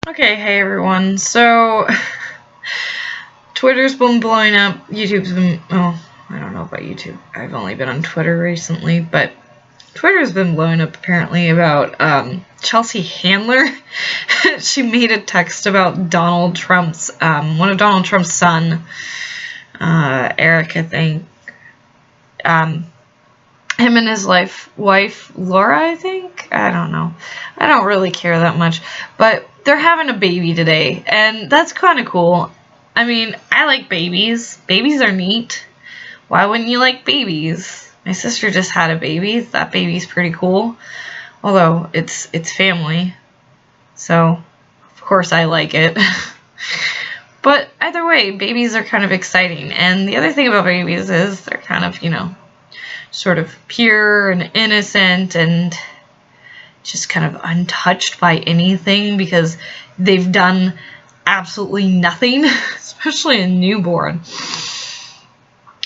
Okay, hey everyone. So, Twitter's been blowing up. YouTube's been, well, I don't know about YouTube. I've only been on Twitter recently, but Twitter's been blowing up apparently about Chelsea Handler. She made a text about Donald Trump's, one of Donald Trump's son, Eric, I think. Him and his wife, Laura, I think? I don't know. I don't really care that much. But they're having a baby today, and that's kind of cool. I mean, I like babies. Babies are neat. Why wouldn't you like babies? My sister just had a baby. That baby's pretty cool. Although, it's family. So, of course I like it. But either way, babies are kind of exciting. And the other thing about babies is they're kind of, sort of pure and innocent and just kind of untouched by anything because they've done absolutely nothing, especially a newborn.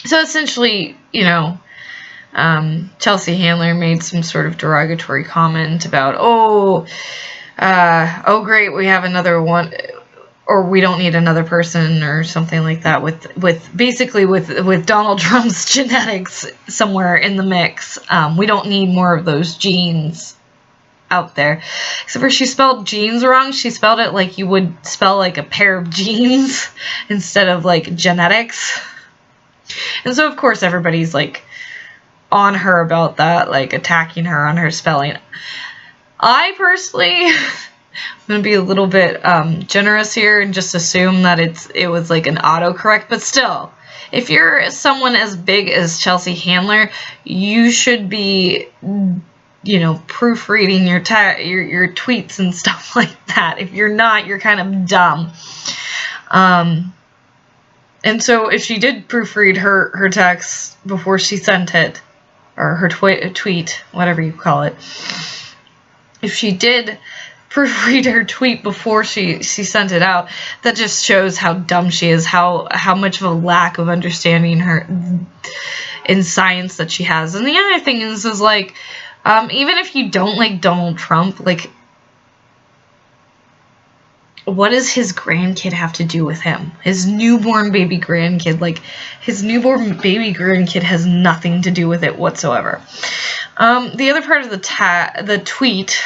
So essentially, Chelsea Handler made some sort of derogatory comment about, oh great, we have another one, or we don't need another person or something like that with Donald Trump's genetics somewhere in the mix. We don't need more of those genes out there. Except for she spelled jeans wrong. She spelled it like you would spell like a pair of jeans instead of like genetics. And so of course everybody's like on her about that, like attacking her on her spelling. I personally I'm going to be a little bit generous here and just assume that it was like an autocorrect, but still, if you're someone as big as Chelsea Handler, you should be, proofreading your tweets and stuff like that. If you're not, you're kind of dumb. And so if she did proofread her text before she sent it, or her tweet, whatever you call it, if she did proofread her tweet before she sent it out, that just shows how dumb she is, how much of a lack of understanding her in science that she has. And the other thing is like, even if you don't like Donald Trump, like, what does his grandkid have to do with him? His newborn baby grandkid, like, his newborn baby grandkid has nothing to do with it whatsoever. The other part of the tweet,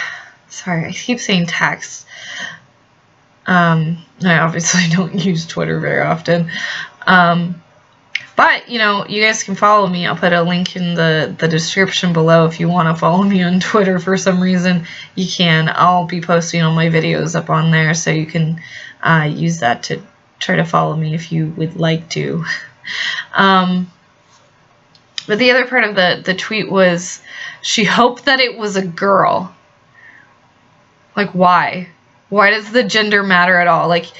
sorry, I keep saying text. I obviously don't use Twitter very often. But, you guys can follow me. I'll put a link in the description below if you want to follow me on Twitter for some reason. You can. I'll be posting all my videos up on there, so you can use that to try to follow me if you would like to. But the other part of the tweet was, she hoped that it was a girl. Like, why? Why does the gender matter at all? Like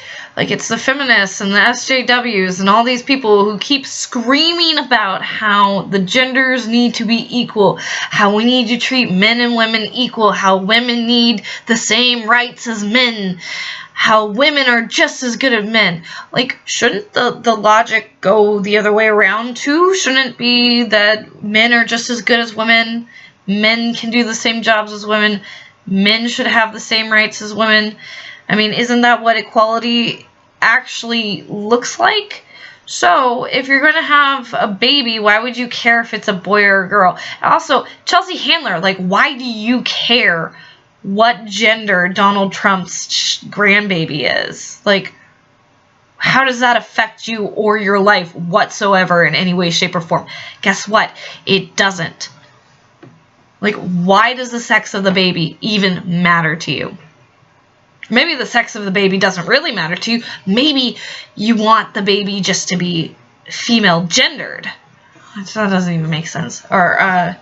it's the feminists and the SJWs and all these people who keep screaming about how the genders need to be equal, how we need to treat men and women equal, how women need the same rights as men, how women are just as good as men. Like, shouldn't the logic go the other way around too? Shouldn't it be that men are just as good as women? Men can do the same jobs as women. Men should have the same rights as women. I mean, isn't that what equality actually looks like? So, if you're going to have a baby, why would you care if it's a boy or a girl? Also, Chelsea Handler, like, why do you care what gender Donald Trump's grandbaby is? Like, how does that affect you or your life whatsoever in any way, shape, or form? Guess what? It doesn't. Like, why does the sex of the baby even matter to you? Maybe the sex of the baby doesn't really matter to you. Maybe you want the baby just to be female gendered. That doesn't even make sense. Or,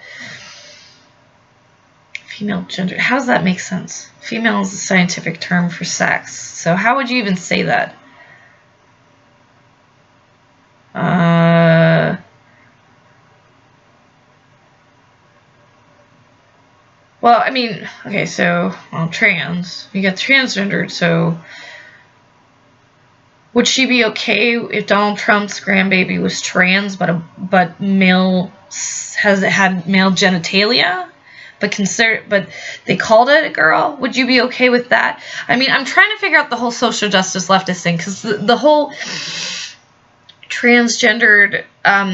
female gendered. How does that make sense? Female is a scientific term for sex. So how would you even say that? Well, I mean, okay, so, trans. You got transgendered, so would she be okay if Donald Trump's grandbaby was trans, but male, had male genitalia? but they called it a girl. Would you be okay with that? I mean, I'm trying to figure out the whole social justice leftist thing, because the whole transgendered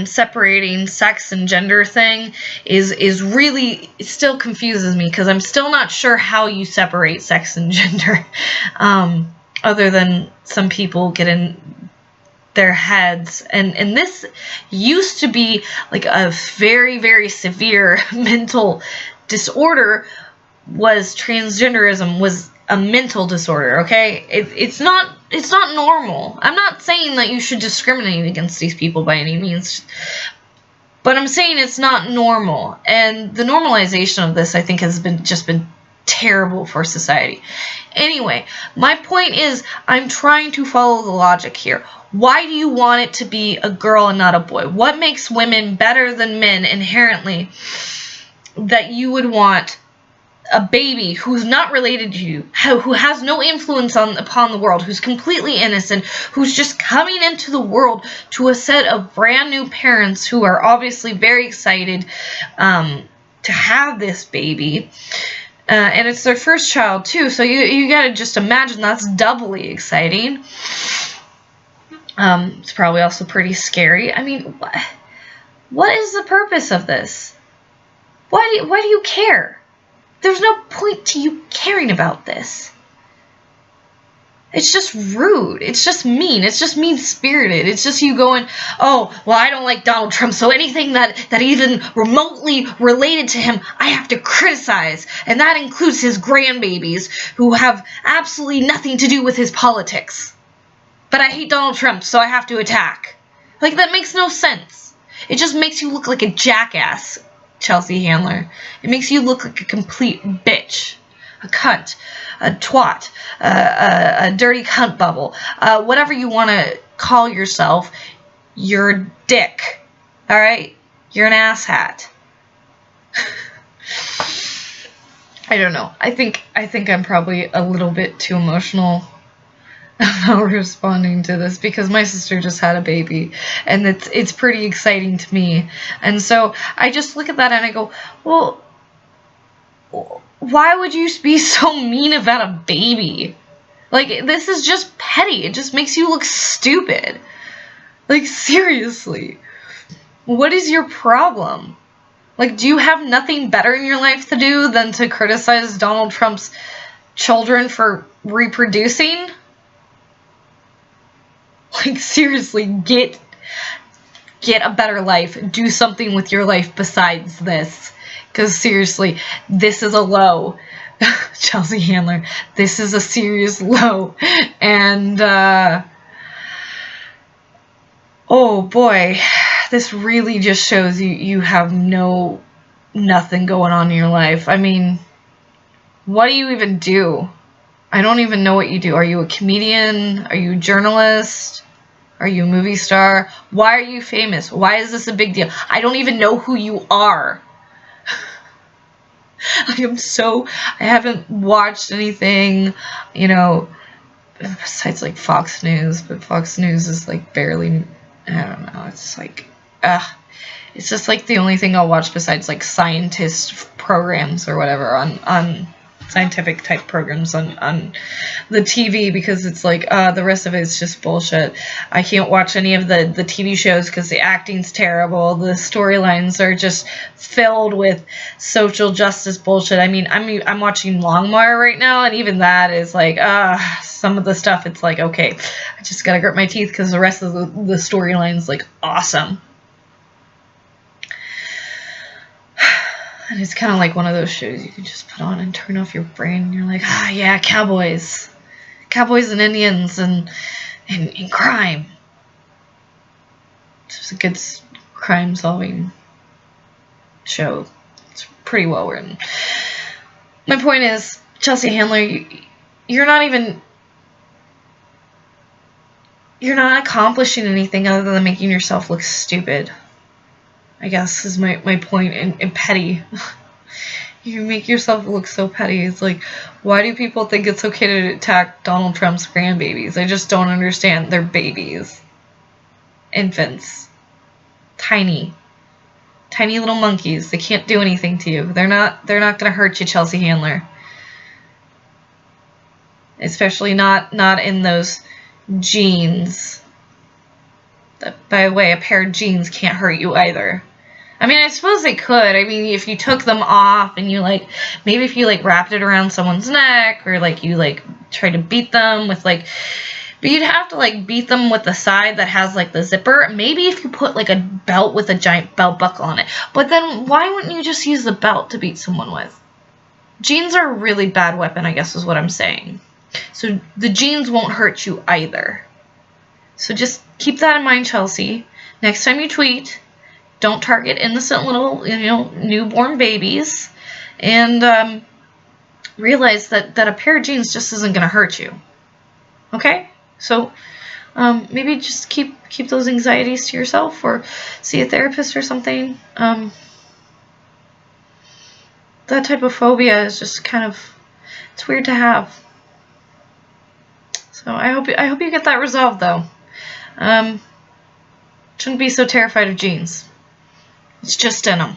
separating sex and gender thing is really, it still confuses me, because I'm still not sure how you separate sex and gender, other than some people get in their heads, and this used to be like a very, very severe mental disorder. Was transgenderism was a mental disorder, okay? It's not normal. I'm not saying that you should discriminate against these people by any means, but I'm saying it's not normal, and the normalization of this, I think, has just been terrible for society. Anyway, my point is, I'm trying to follow the logic here. Why do you want it to be a girl and not a boy? What makes women better than men inherently, that you would want a baby who's not related to you, who has no influence upon the world, who's completely innocent, who's just coming into the world to a set of brand new parents who are obviously very excited to have this baby, and it's their first child too, so you gotta just imagine that's doubly exciting. It's probably also pretty scary. I mean, what is the purpose of this? Why do you care? There's no point to you caring about this. It's just rude. It's just mean. It's just mean-spirited. It's just you going, oh, well, I don't like Donald Trump, so anything that even remotely related to him, I have to criticize. And that includes his grandbabies, who have absolutely nothing to do with his politics. But I hate Donald Trump, so I have to attack. Like, that makes no sense. It just makes you look like a jackass, Chelsea Handler. It makes you look like a complete bitch. A cunt. A twat. A dirty cunt bubble. Whatever you want to call yourself, you're a dick. Alright? You're an asshat. I don't know. I think I'm probably a little bit too emotional about responding to this, because my sister just had a baby, and it's pretty exciting to me, and so I just look at that and I go, well, why would you be so mean about a baby? Like, this is just petty. It just makes you look stupid. Like, seriously, what is your problem? Like, do you have nothing better in your life to do than to criticize Donald Trump's children for reproducing? Like, seriously, get a better life. Do something with your life besides this. Because, seriously, this is a low. Chelsea Handler, this is a serious low. And, oh boy, this really just shows you have nothing going on in your life. I mean, what do you even do? I don't even know what you do. Are you a comedian? Are you a journalist? Are you a movie star? Why are you famous? Why is this a big deal? I don't even know who you are. I haven't watched anything, you know, besides like Fox News, but Fox News is like barely, I don't know, it's like, it's just like the only thing I'll watch besides like scientist programs or whatever on scientific type programs on the TV, because it's like the rest of it is just bullshit. I can't watch any of the TV shows because the acting's terrible. The storylines are just filled with social justice bullshit. I mean, I'm watching Longmire right now, and even that is like some of the stuff, it's like, okay, I just gotta grit my teeth because the rest of the storyline's like awesome. And it's kind of like one of those shows you can just put on and turn off your brain, and you're like, yeah, cowboys and Indians and crime. It's just a good crime-solving show. It's pretty well written. My point is, Chelsea Handler, you're not accomplishing anything other than making yourself look stupid, I guess, is my point, and petty. You make yourself look so petty. It's like, why do people think it's okay to attack Donald Trump's grandbabies? I just don't understand. They're babies. Infants. Tiny. Tiny little monkeys. They can't do anything to you. They're not going to hurt you, Chelsea Handler. Especially not in those jeans. By the way, a pair of jeans can't hurt you either. I mean, I suppose they could. I mean, if you took them off and you, like, maybe if you, like, wrapped it around someone's neck or, like, you, like, try to beat them with, like, but you'd have to, like, beat them with the side that has, like, the zipper. Maybe if you put, like, a belt with a giant belt buckle on it. But then why wouldn't you just use the belt to beat someone with? Jeans are a really bad weapon, I guess is what I'm saying. So the jeans won't hurt you either. So just keep that in mind, Chelsea. Next time you tweet, don't target innocent little, newborn babies. And realize that a pair of jeans just isn't going to hurt you. Okay? So maybe just keep those anxieties to yourself or see a therapist or something. That type of phobia is just kind of, it's weird to have. So I hope you get that resolved though. Shouldn't be so terrified of jeans. It's just denim.